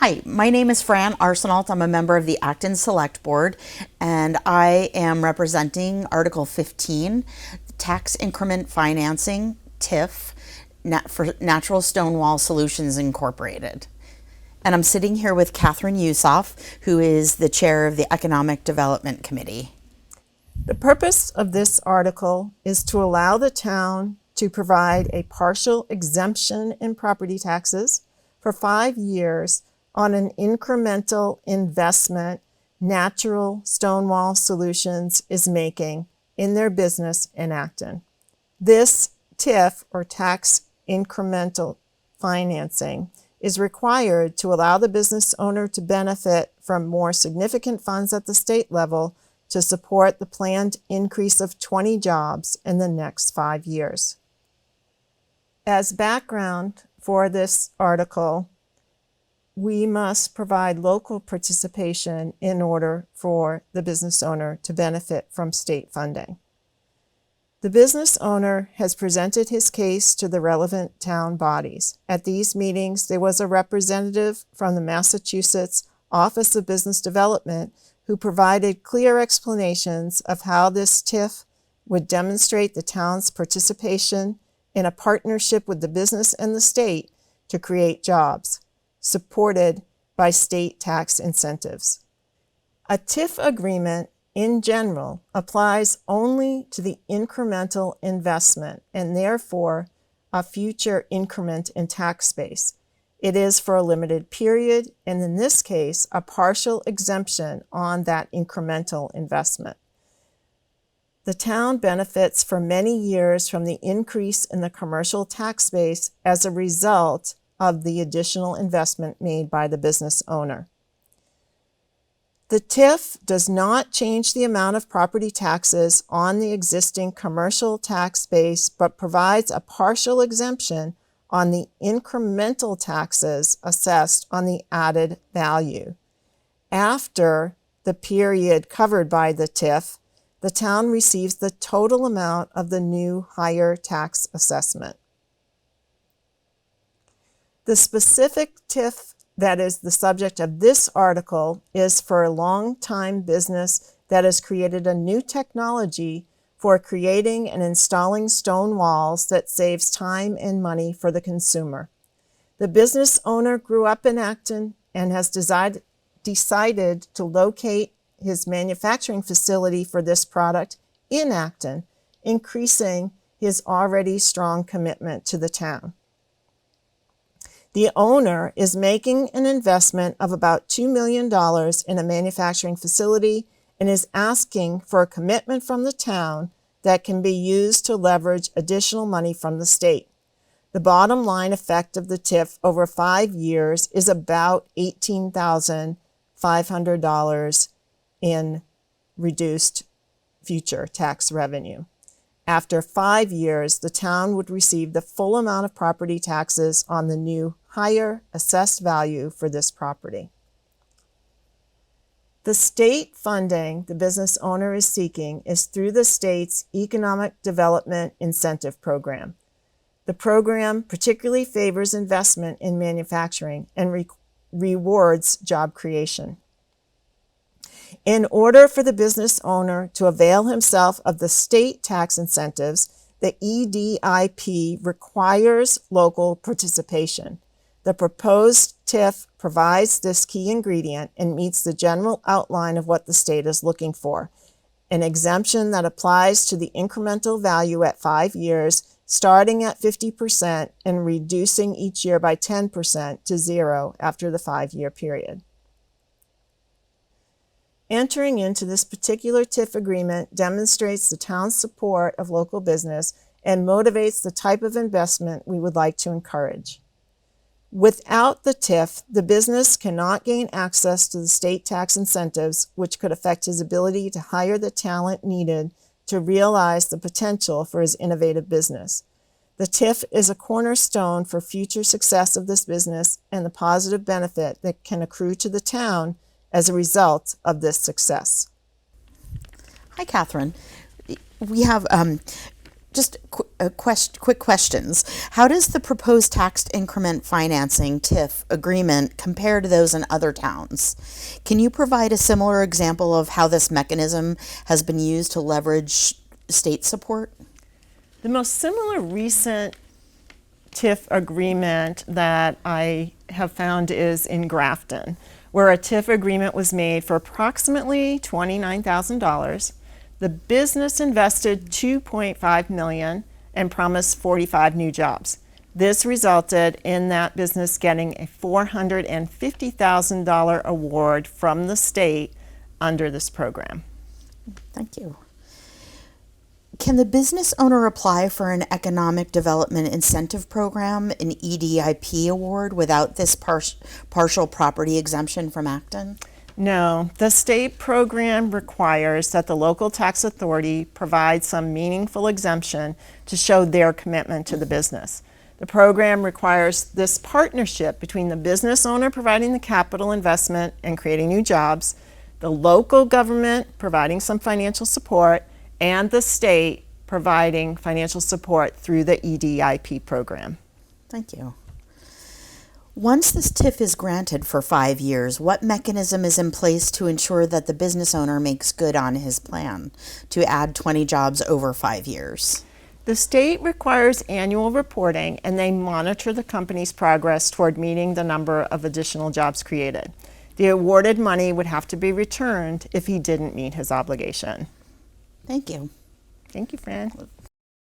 Hi, my name is Fran Arsenault. I'm a member of the Acton Select Board, and I am representing Article 15, Tax Increment Financing, TIF, for Natural Stone Wall Solutions Incorporated. And I'm sitting here with Catherine Yusoff, who is the chair of the Economic Development Committee. The purpose of this article is to allow the town to provide a partial exemption in property taxes for 5 years on an incremental investment Natural Stonewall Solutions is making in their business in Acton. This TIF, or tax incremental financing, is required to allow the business owner to benefit from more significant funds at the state level to support the planned increase of 20 jobs in the next 5 years. As background for this article, we must provide local participation in order for the business owner to benefit from state funding. The business owner has presented his case to the relevant town bodies. At these meetings, there was a representative from the Massachusetts Office of Business Development who provided clear explanations of how this TIF would demonstrate the town's participation in a partnership with the business and the state to create jobs, supported by state tax incentives. A TIF agreement in general applies only to the incremental investment and therefore a future increment in tax base. It is for a limited period, and in this case, a partial exemption on that incremental investment. The town benefits for many years from the increase in the commercial tax base as a result of the additional investment made by the business owner. The TIF does not change the amount of property taxes on the existing commercial tax base, but provides a partial exemption on the incremental taxes assessed on the added value. After the period covered by the TIF, the town receives the total amount of the new higher tax assessment. The specific TIF that is the subject of this article is for a long-time business that has created a new technology for creating and installing stone walls that saves time and money for the consumer. The business owner grew up in Acton and has decided to locate his manufacturing facility for this product in Acton, increasing his already strong commitment to the town. The owner is making an investment of about $2 million in a manufacturing facility and is asking for a commitment from the town that can be used to leverage additional money from the state. The bottom line effect of the TIF over 5 years is about $18,500 in reduced future tax revenue. After 5 years, the town would receive the full amount of property taxes on the new higher assessed value for this property. The state funding the business owner is seeking is through the state's Economic Development Incentive Program. The program particularly favors investment in manufacturing and rewards job creation. In order for the business owner to avail himself of the state tax incentives, the EDIP requires local participation. The proposed TIF provides this key ingredient and meets the general outline of what the state is looking for: an exemption that applies to the incremental value at 5 years, starting at 50% and reducing each year by 10% to zero after the 5-year period. Entering into this particular TIF agreement demonstrates the town's support of local business and motivates the type of investment we would like to encourage. Without the TIF, the business cannot gain access to the state tax incentives, which could affect his ability to hire the talent needed to realize the potential for his innovative business. The TIF is a cornerstone for future success of this business and the positive benefit that can accrue to the town as a result of this success. Hi, Catherine. We have Just quick questions. How does the proposed tax increment financing TIF agreement compare to those in other towns? Can you provide a similar example of how this mechanism has been used to leverage state support? The most similar recent TIF agreement that I have found is in Grafton, where a TIF agreement was made for approximately $29,000. The business invested $2.5 million and promised 45 new jobs. This resulted in that business getting a $450,000 award from the state under this program. Thank you. Can the business owner apply for an Economic Development Incentive Program, an EDIP award, without this partial property exemption from Acton? No, the state program requires that the local tax authority provide some meaningful exemption to show their commitment to the business. The program requires this partnership between the business owner providing the capital investment and creating new jobs, the local government providing some financial support, and the state providing financial support through the EDIP program. Thank you. Once this TIF is granted for 5 years, what mechanism is in place to ensure that the business owner makes good on his plan to add 20 jobs over 5 years? The state requires annual reporting, and they monitor the company's progress toward meeting the number of additional jobs created. The awarded money would have to be returned if he didn't meet his obligation. Thank you. Thank you, Fran.